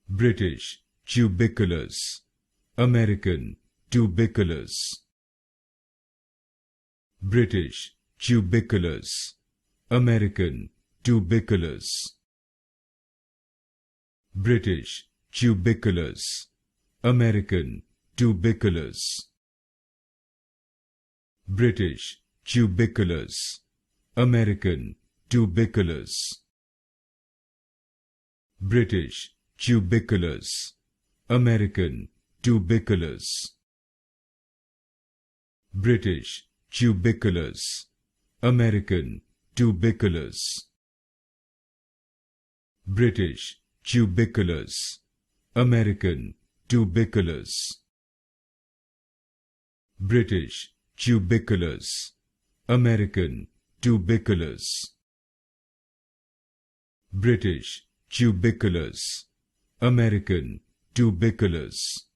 British Tubicolous, American Tubicolous. British Tubicolous, American Tubicolous. British Tubicolous, American Tubicolous. British Tubicolous, American Tubicolous. British Tubicolous, American Tubicolous. British Tubicolous, American Tubicolous. British Tubicolous, American Tubicolous. British Tubicolous, American Tubicolous. British Tubicolous, American Tubicolous.